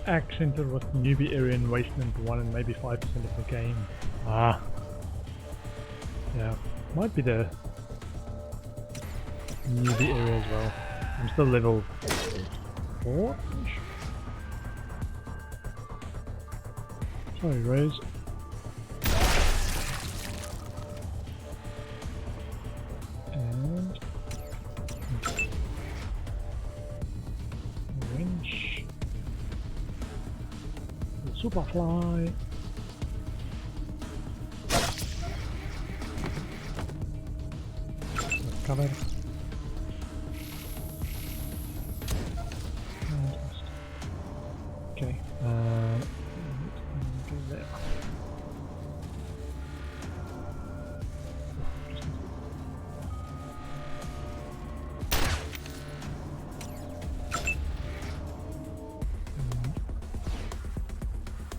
accent was the newbie area in Wasteland 1 and maybe 5% of the game. Ah. Yeah. Might be the newbie area as well. I'm still level 4 -ish. Sorry, Rose. And winch. The superfly. Cover. Okay. Go there.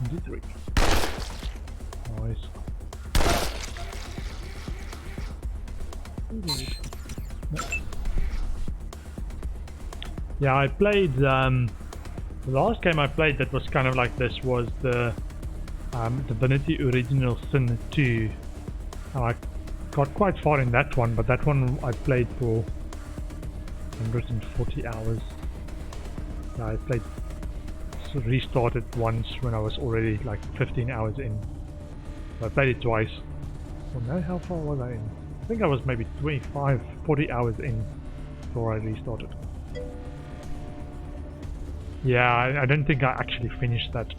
D3. Nice. No. Yeah, I played the last game I played that was kind of like this was the Divinity Original Sin 2, and I got quite far in that one, but that one I played for 140 hours. Yeah, I played, restarted once when I was already like 15 hours in. So I played it twice. Well, no, how far was I in? I think I was maybe 25, 40 hours in before I restarted. Yeah, I don't think I actually finished that.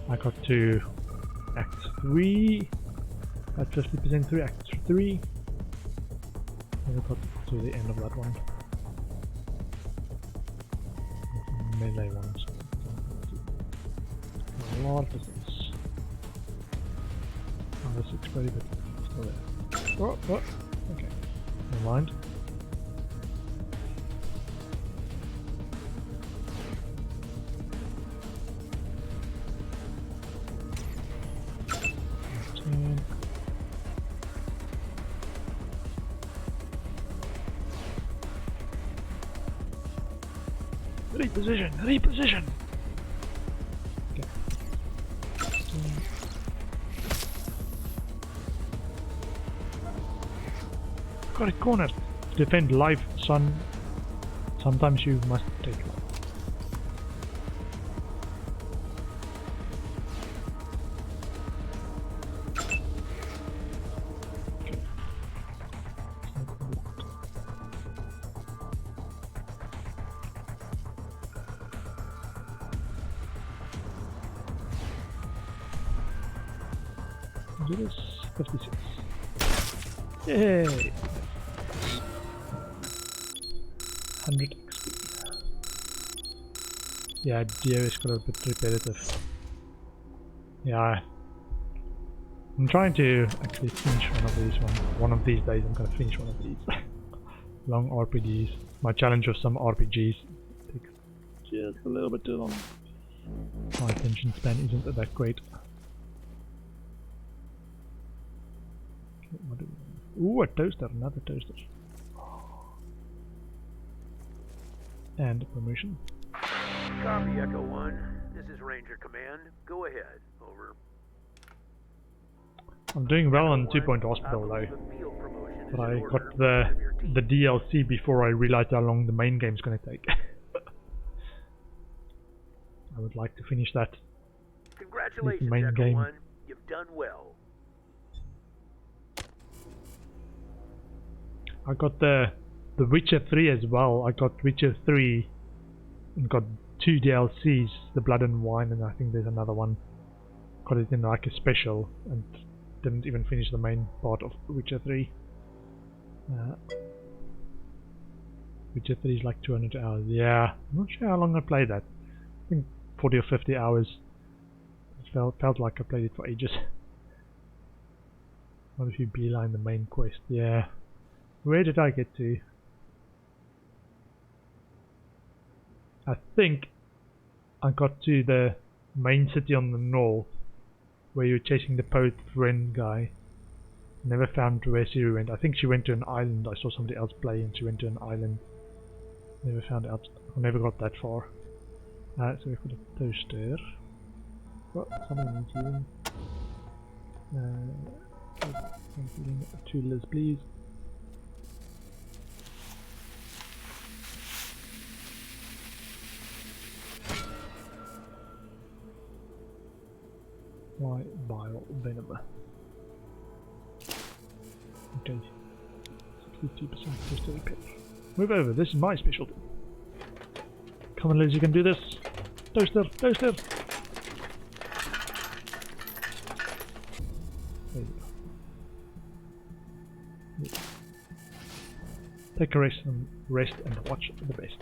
I got to Act 3, at 50% through Act 3, and I got to the end of that one. Melee ones. A lot of distance. Oh, this looks pretty, but still there. Oh, oh, okay. Never mind. Reposition! Reposition! Okay. Got it cornered. To defend life, son. Sometimes you must take life. Do this 56. Yay! 100 XP. Yeah, Dio is got a bit repetitive. Yeah, I'm trying to actually finish one of these. One of these days, I'm gonna finish one of these long RPGs. My challenge of some RPGs takes just a little bit too long. My attention span isn't that great. Ooh, a toaster, another toaster. And a promotion. Copy, Echo 1. This is Ranger Command. Go ahead. Over. I'm doing well on 2 Point Hospital though. But I got the DLC before I realized how long the main game's gonna take. I would like to finish that. Congratulations, main Echo game. 1. You've done well. I got the Witcher 3 as well. I got Witcher 3 and got 2 DLCs, the Blood and Wine, and I think there's another one. Got it in like a special and didn't even finish the main part of Witcher 3. Witcher 3 is like 200 hours. Yeah, I'm not sure how long I played that. I think 40 or 50 hours. It felt like I played it for ages. What if you beeline the main quest? Yeah. Where did I get to? I think I got to the main city on the north, where you're chasing the poet friend guy. Never found where she went. I think she went to an island. I saw somebody else play and she went to an island. Never found out. I never got that far. So we've got a toaster. Well, somebody needs healing. Healing 2 Liz, please. Why bile venom? Okay. 62% toaster repair. Move over, this is my specialty. Come on Liz, you can do this. Toaster, toaster! There you go. Yeah. Take a rest and watch the best.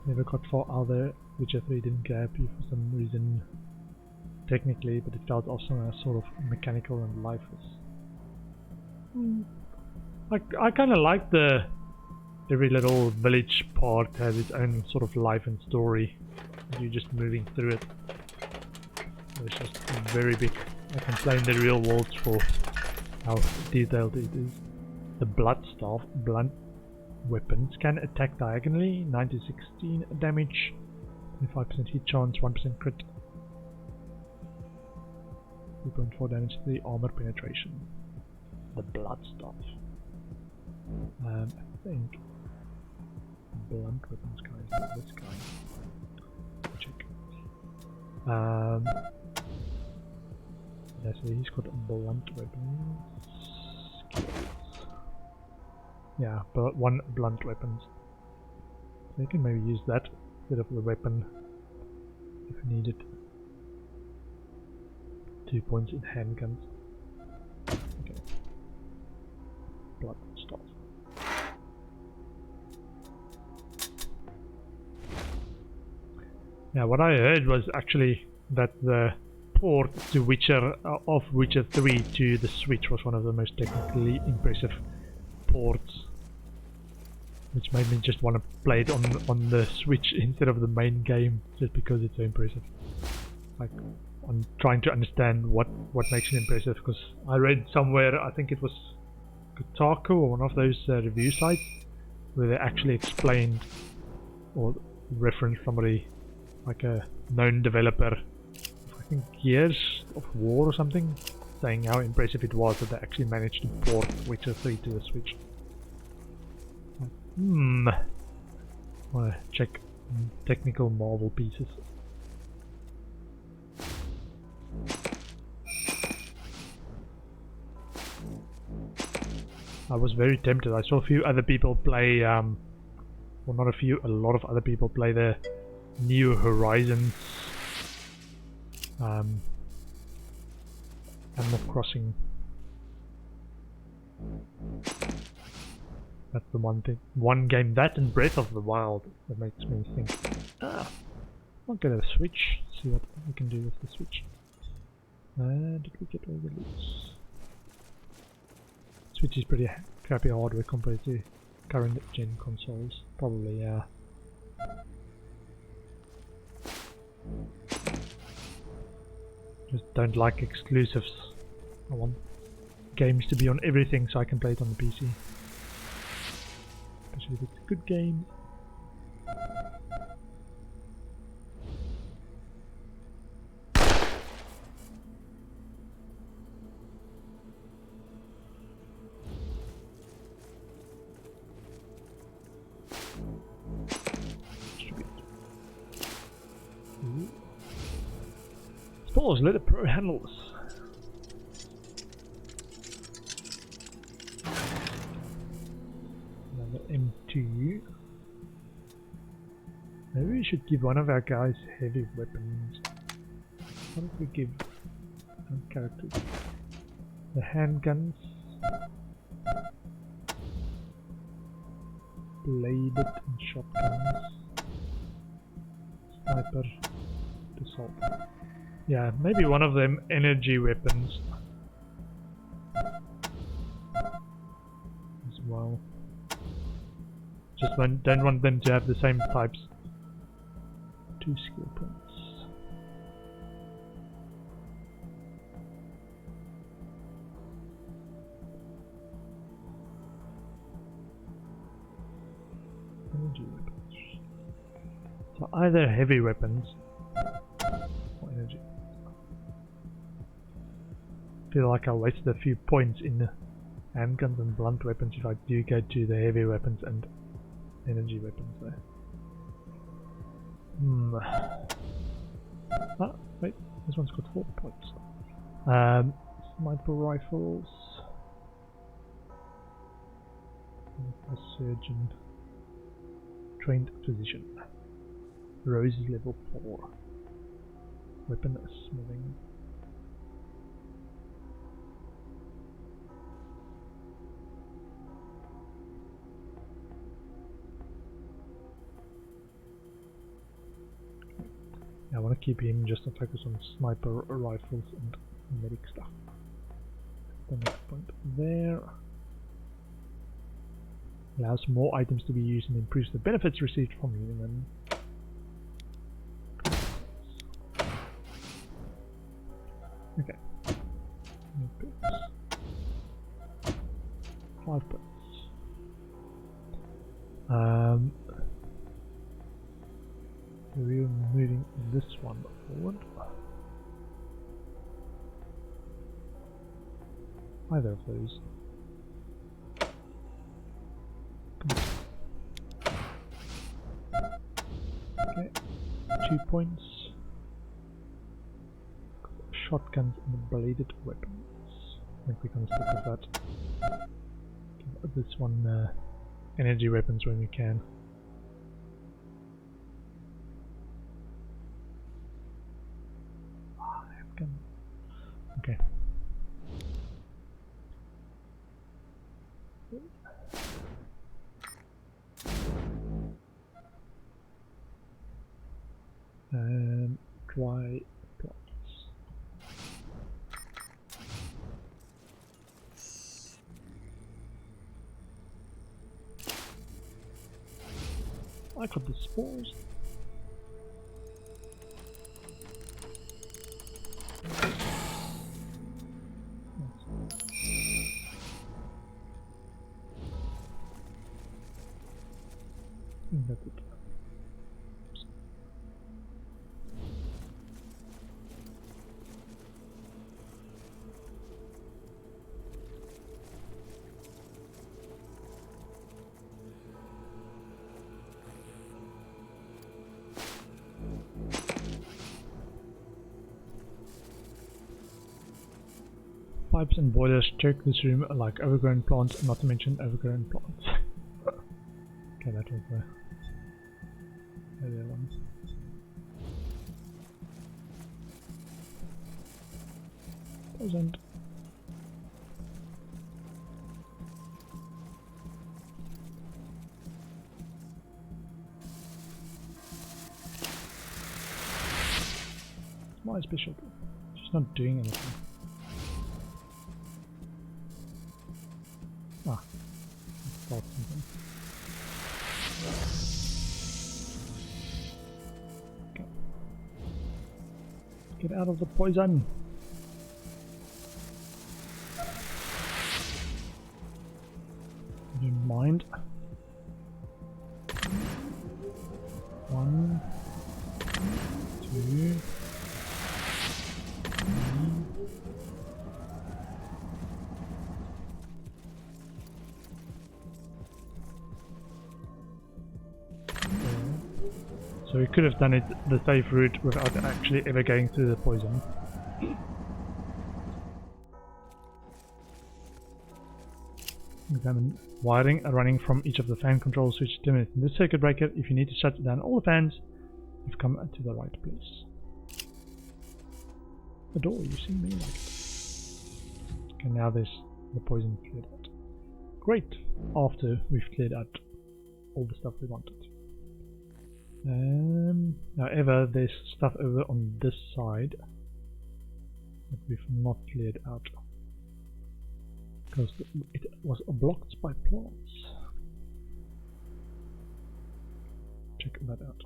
Never got far out there, Witcher 3 didn't grab you for some reason technically, but it felt also sort of mechanical and lifeless. I kind of like every little village part has its own sort of life and story. You're just moving through it. It's just very big. I can play in the real world for how detailed it is. The blood staff, blunt weapons can attack diagonally, 9 to 16 damage, 25% hit chance, 1% crit, 3.4 damage to the armor penetration. The blood staff. I think blunt weapons guy is this guy. Check. Yeah, so he's got blunt weapons. Skills. Yeah, but 1 blunt weapons. So you can maybe use that instead of the weapon if needed. 2 points in handguns. Okay. Blood stuff. Yeah, what I heard was actually that the port to Witcher of Witcher 3 to the Switch was one of the most technically impressive ports, which made me just want to play it on the Switch instead of the main game, just because it's so impressive. Like, I'm trying to understand what makes it impressive, because I read somewhere, I think it was Kotaku or one of those review sites, where they actually explained or referenced somebody, like a known developer, I think Gears of War or something, saying how impressive it was that they actually managed to port Witcher 3 to the Switch. Wanna check technical marble pieces. I was very tempted. I saw a few other people play, well, not a few, a lot of other people play the New Horizons Animal Crossing. That's the one game, that and Breath of the Wild, that makes me think, I'll get a Switch, see what we can do with the Switch. Did we get all the loots? Switch is pretty crappy hardware compared to current gen consoles, probably, yeah. Just don't like exclusives. I want games to be on everything so I can play it on the PC. Especially if it's a good game. Spores, let the pro handle this. Another M2. Maybe we should give one of our guys heavy weapons. What if we give some characters? The handguns. Bladed and shotguns. Sniper. Assault. Yeah, maybe one of them energy weapons as well. Just don't want them to have the same types. 2 skill points. energy weapons. So either heavy weapons or energy. I feel like I wasted a few points in handguns and blunt weapons if I do go to the heavy weapons and energy weapons there. Ah, wait, this one's got 4 points. Sniper rifles. A surgeon. Trained physician. Rose level 4. Weapon smithing. I want to keep him just to focus on sniper rifles and medic stuff. The next point there. Allows more items to be used and improves the benefits received from using them. Okay. 5 points. We're moving this one forward. Either of those. Okay, 2 points. Shotguns and bladed weapons. I think we're gonna stick with that. Give this one energy weapons when we can. Okay. Dry plots. I got the spores. That's it. 5% boilers choke this room like overgrown plants, not to mention overgrown plants. Okay, that was the earlier one. Doesn't. My specialty. She's not doing anything. Ah, start something. Okay. Get out of the poison. Don't mind. 1, 2, 3. So we could have done it the safe route without actually ever going through the poison. Examine wiring running from each of the fan control switches terminating this circuit breaker. If you need to shut down all the fans, you've come to the right place. The door, you see me like it. Okay, now there's the poison cleared out. Great! After we've cleared out all the stuff we wanted. However, there's stuff over on this side that we've not cleared out because it was blocked by plants. Check that out.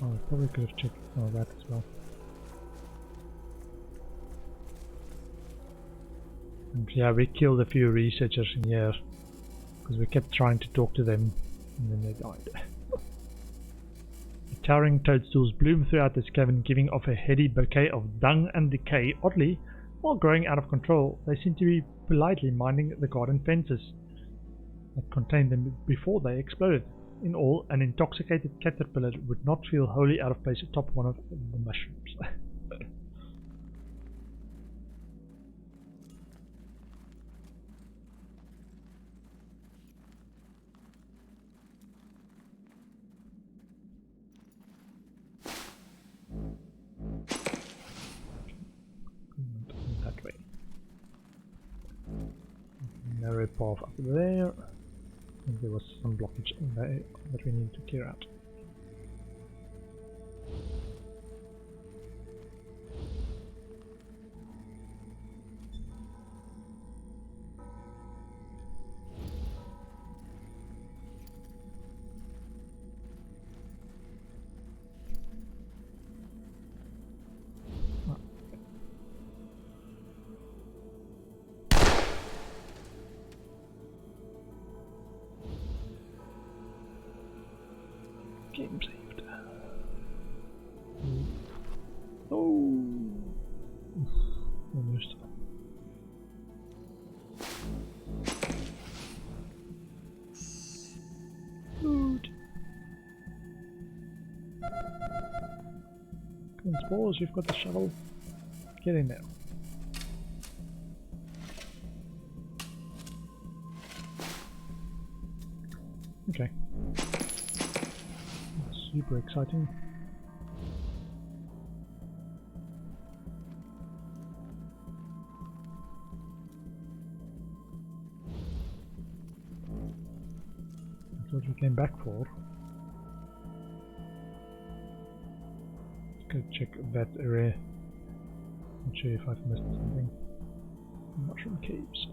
Oh, I probably could have checked that as well. And yeah, we killed a few researchers in here because we kept trying to talk to them and then they died. The towering toadstools bloom throughout this cavern, giving off a heady bouquet of dung and decay. Oddly, while growing out of control, they seem to be politely minding the garden fences that contained them before they exploded. In all, an intoxicated caterpillar would not feel wholly out of place atop one of the mushrooms. That way. Narrow path up there. I think there was some blockage in there that we need to clear out. Game saved. Oh, almost. Loot. Come on, Spores, you've got the shovel. Get in there. Okay. Super exciting. That's what we came back for. Let's go check that area. Not sure if I've missed something. Mushroom caves.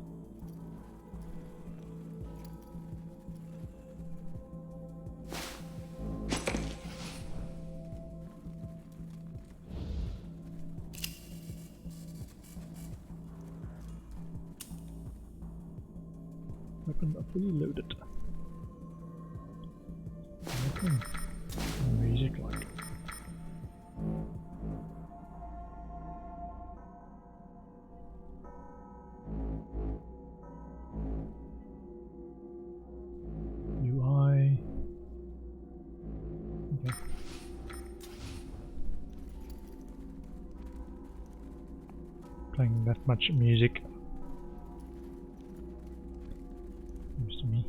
Weapon fully loaded. Nothing music like. UI. Okay. Playing that much music. Seems to me.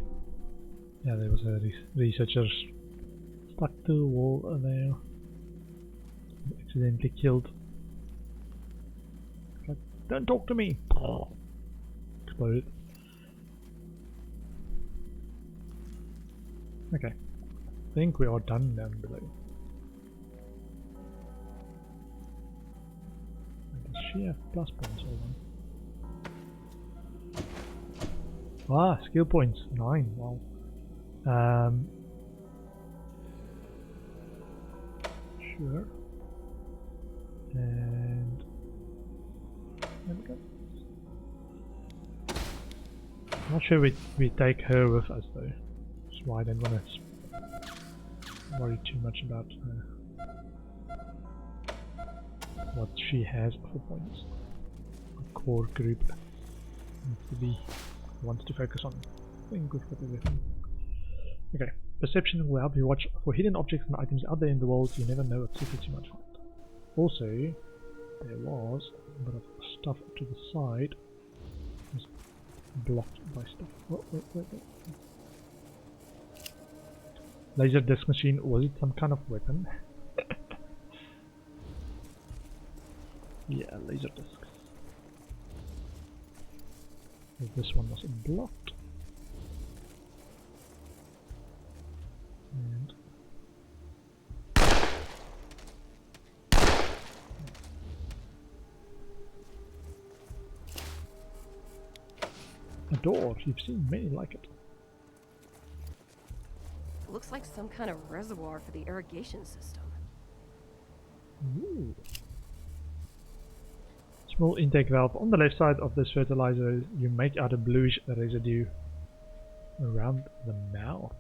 Yeah, there was a researcher stuck to the wall there. Accidentally killed. Like, don't talk to me! Exploded. Okay. I think we are done down below. Does she have plus points? Hold on. Ah, skill points. 9. Wow. Sure. And there we go. I'm not sure we take her with us though. That's why I don't want to worry too much about what she has for points. A core group needs to be wants to focus on. I think we've got everything. Okay. Perception will help you watch for hidden objects and items out there in the world. You never know what secrets you might find. Also, there was a bit of stuff to the side. It was blocked by stuff. Wait. Laser disc machine. Was it some kind of weapon? Yeah, laser discs. This one was blocked. And a door. You've seen many like it. Looks like some kind of reservoir for the irrigation system. Ooh. Small intake valve on the left side of this fertilizer. You make out a bluish residue around the mouth.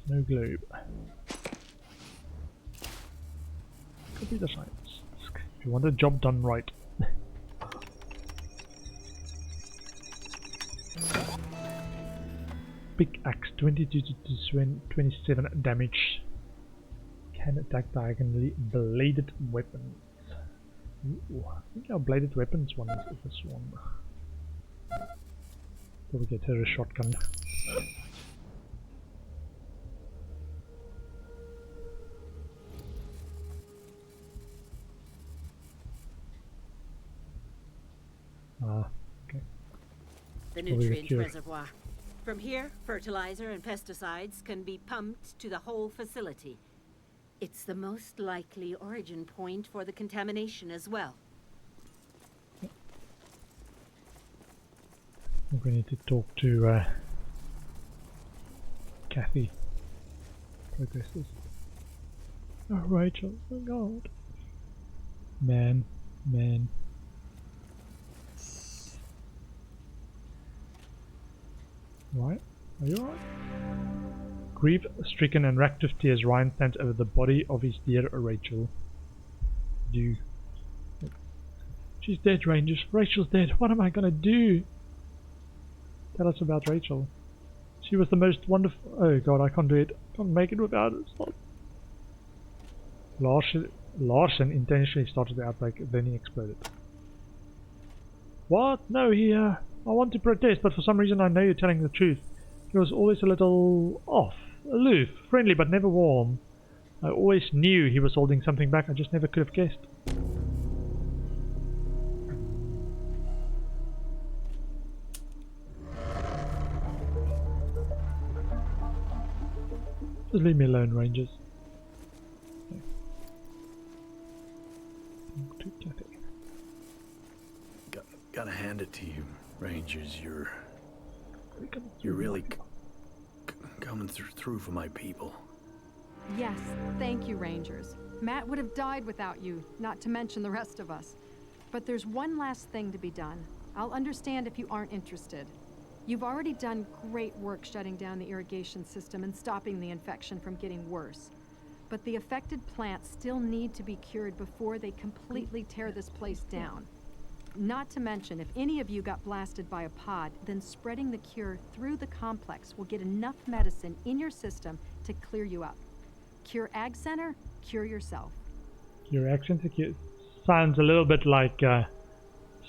Snow globe. Computer science. If you want a job done right. Pickaxe, 22 to 27 damage. Can attack diagonally. Bladed weapons. Ooh, I think our bladed weapons one is this one. Probably get her a shotgun. Okay. The nutrient reservoir. From here, fertilizer and pesticides can be pumped to the whole facility. It's the most likely origin point for the contamination as well. I think we need to talk to Kathy. Progresses. Oh, Rachel, oh god. Man. Right? Are you alright? Grief-stricken and racked with tears, Ryan stands over the body of his dear Rachel. She's dead, Rangers. Rachel's dead. What am I gonna do? Tell us about Rachel. She was the most wonderful... Oh god, I can't do it. I can't make it without it. Stop. Larson intentionally started the outbreak, then he exploded. What? No, I want to protest, but for some reason I know you're telling the truth. He was always a little off, aloof, friendly, but never warm. I always knew he was holding something back, I just never could have guessed. Just leave me alone, Rangers. Gotta hand it to you, Rangers. You're really coming through for my people. Yes, thank you, Rangers. Matt would have died without you, not to mention the rest of us. But there's one last thing to be done. I'll understand if you aren't interested. You've already done great work shutting down the irrigation system and stopping the infection from getting worse. But the affected plants still need to be cured before they completely tear this place down. Not to mention, if any of you got blasted by a pod, then spreading the cure through the complex will get enough medicine in your system to clear you up. Cure Ag Center, cure yourself. Your accent sounds a little bit like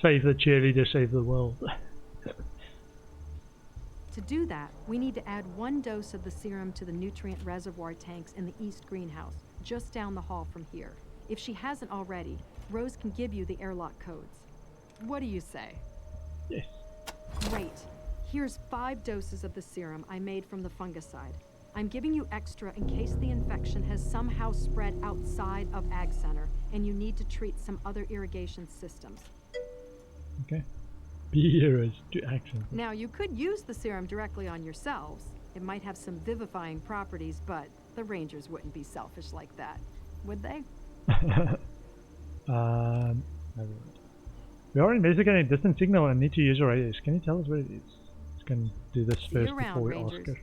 save the cheerleader, save the world. To do that, we need to add 1 dose of the serum to the nutrient reservoir tanks in the east greenhouse, just down the hall from here. If she hasn't already, Rose can give you the airlock codes. What do you say? Yes. Great. Here's 5 doses of the serum I made from the fungicide. I'm giving you extra in case the infection has somehow spread outside of Ag Center and you need to treat some other irrigation systems. Okay. Be heroes to action. Now, you could use the serum directly on yourselves. It might have some vivifying properties, but the Rangers wouldn't be selfish like that, would they? Never mind. We are investigating a distant signal and need to use our radios. Can you tell us where it is? Just gonna do this first before we ask her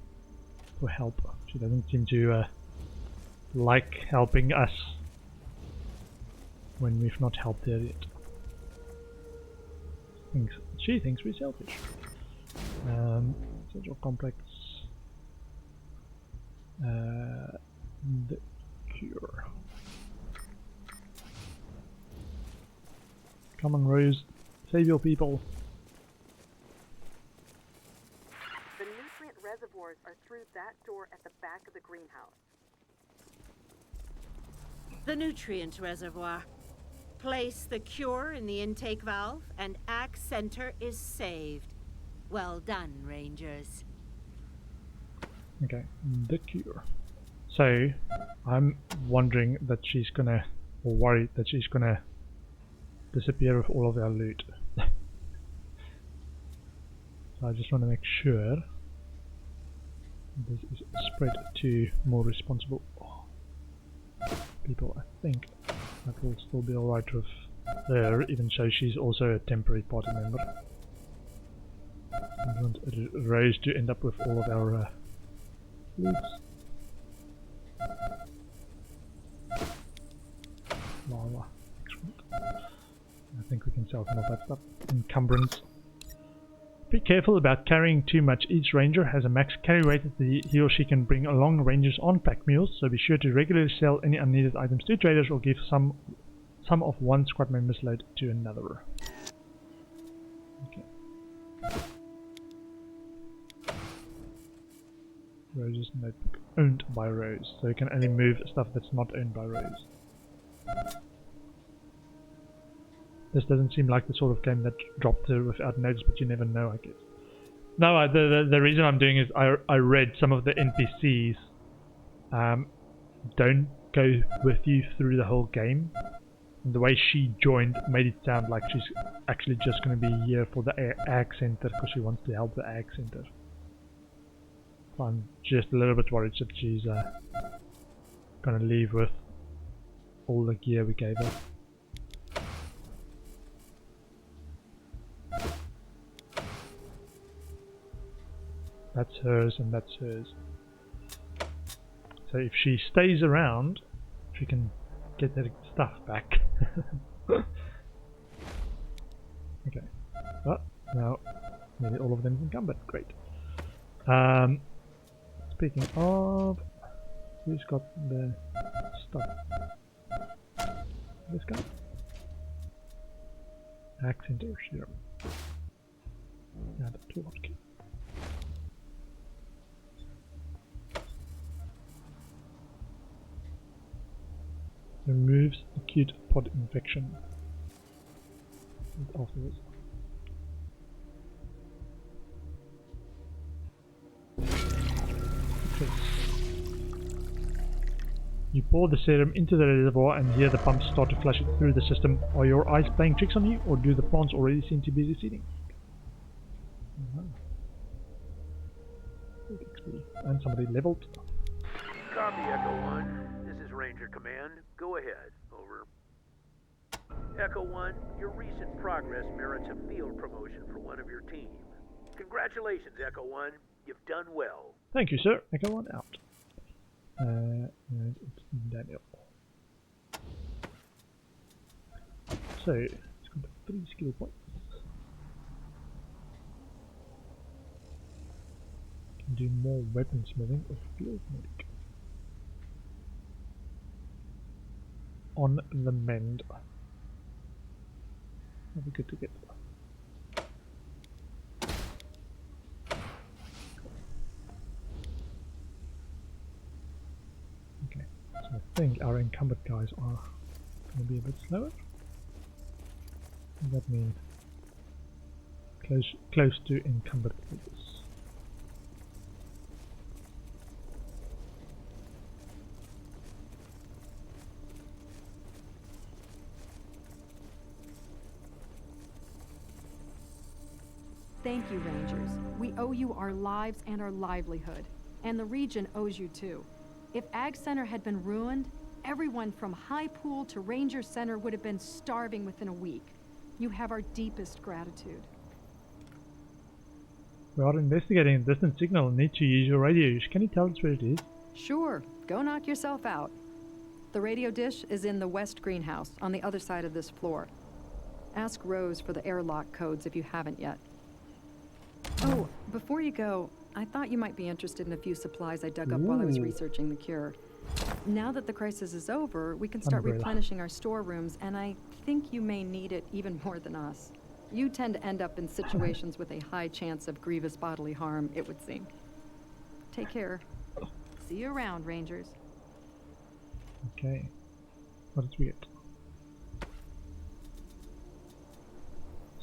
for help. She doesn't seem to like helping us when we've not helped her yet. She thinks we're selfish. Central complex. The cure. Come on, Rose. Save your people. The nutrient reservoirs are through that door at the back of the greenhouse. The nutrient reservoir. Place the cure in the intake valve, and Ag Center is saved. Well done, Rangers. Okay, the cure. So, I'm wondering that she's gonna, or worried that she's gonna disappear with all of our loot. So I just want to make sure this is spread to more responsible people. I think that will still be alright with her, even though she's also a temporary party member. I want Rose to end up with all of our foods. Lava. Excellent. I think we can sell some of that stuff. Encumbrance. Be careful about carrying too much. Each ranger has a max carry weight that he or she can bring along rangers on pack mules, so be sure to regularly sell any unneeded items to traders or give some of one squad member's load to another. Okay. Rose's notebook. Owned by Rose, so you can only move stuff that's not owned by Rose. This doesn't seem like the sort of game that dropped her without notice, but you never know, I guess. No, the reason I'm doing is I read some of the NPCs don't go with you through the whole game. And the way she joined made it sound like she's actually just going to be here for the Ag Center because she wants to help the Ag Center. So I'm just a little bit worried that she's going to leave with all the gear we gave her. That's hers and that's hers. So if she stays around, she can get her stuff back. Okay. Well, now maybe all of them is encumbered. Great. Speaking of, who's got the stuff? This guy? Accent or here. Yeah, the tool hotkey. Removes acute pod infection. Afterwards. Okay. You pour the serum into the reservoir and hear the pumps start to flush it through the system. Are your eyes playing tricks on you, or do the plants already seem to be receding? And somebody leveled. Copy, Echo 1. This is Ranger Command. Go ahead. Over. Echo 1, your recent progress merits a field promotion for one of your team. Congratulations, Echo 1. You've done well. Thank you, sir. Echo 1 out. And it's Daniel. So, it's got 3 skill points. Can do more weaponsmithing or field medic. On the mend. That'll be good to get. Okay, so I think our encumbered guys are going to be a bit slower. What does that mean? Close to encumbered figures. Thank you, Rangers. We owe you our lives and our livelihood. And the region owes you too. If Ag Center had been ruined, everyone from High Pool to Ranger Center would have been starving within a week. You have our deepest gratitude. We are investigating a distant signal and need to use your radio. Can you tell us where it is? Sure. Go knock yourself out. The radio dish is in the west greenhouse on the other side of this floor. Ask Rose for the airlock codes if you haven't yet. Oh, before you go, I thought you might be interested in a few supplies I dug up while I was researching the cure. Now that the crisis is over, we can start replenishing our storerooms, and I think you may need it even more than us. You tend to end up in situations with a high chance of grievous bodily harm, it would seem. Take care. See you around, Rangers. Okay. What did we get?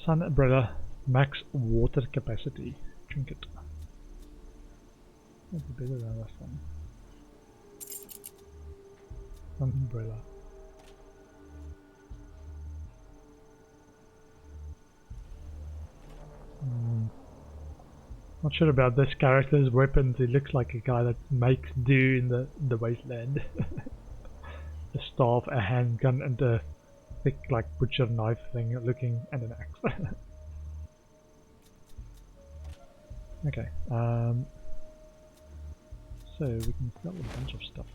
Sun umbrella. Max water capacity. Trinket. That'd be better than last one. Sun umbrella. Not sure about this character's weapons. He looks like a guy that makes do in the Wasteland. A staff, a handgun, and a thick like butcher knife thing looking, and an axe. Okay, so we can sell a bunch of stuff.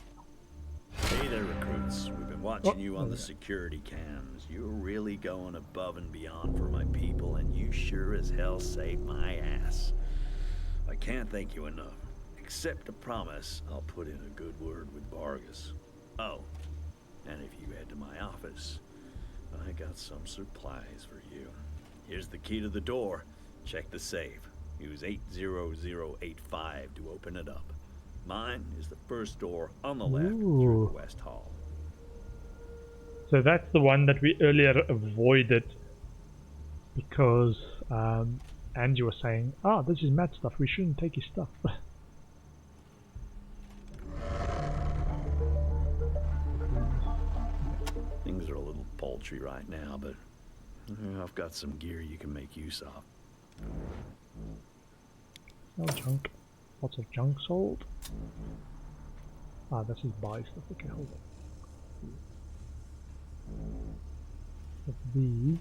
Hey there, recruits. We've been watching you on the security cams. You're really going above and beyond for my people, and you sure as hell saved my ass. I can't thank you enough. Accept a promise, I'll put in a good word with Vargas. Oh, and if you head to my office, I got some supplies for you. Here's the key to the door. Check the safe. Use 80085 to open it up. Mine is the first door on the left through the West Hall. So that's the one that we earlier avoided because Angie was saying, "Ah, this is Matt's stuff. We shouldn't take his stuff." Things are a little paltry right now, but I've got some gear you can make use of. No junk. Lots of junk sold. Ah, this is buy stuff. Okay, hold on. But these.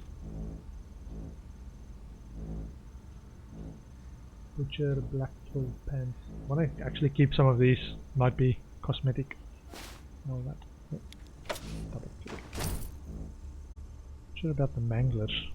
Butcher, black cloth pants. I want to actually keep some of these. Might be cosmetic. All that. Yep. Sure about the manglers.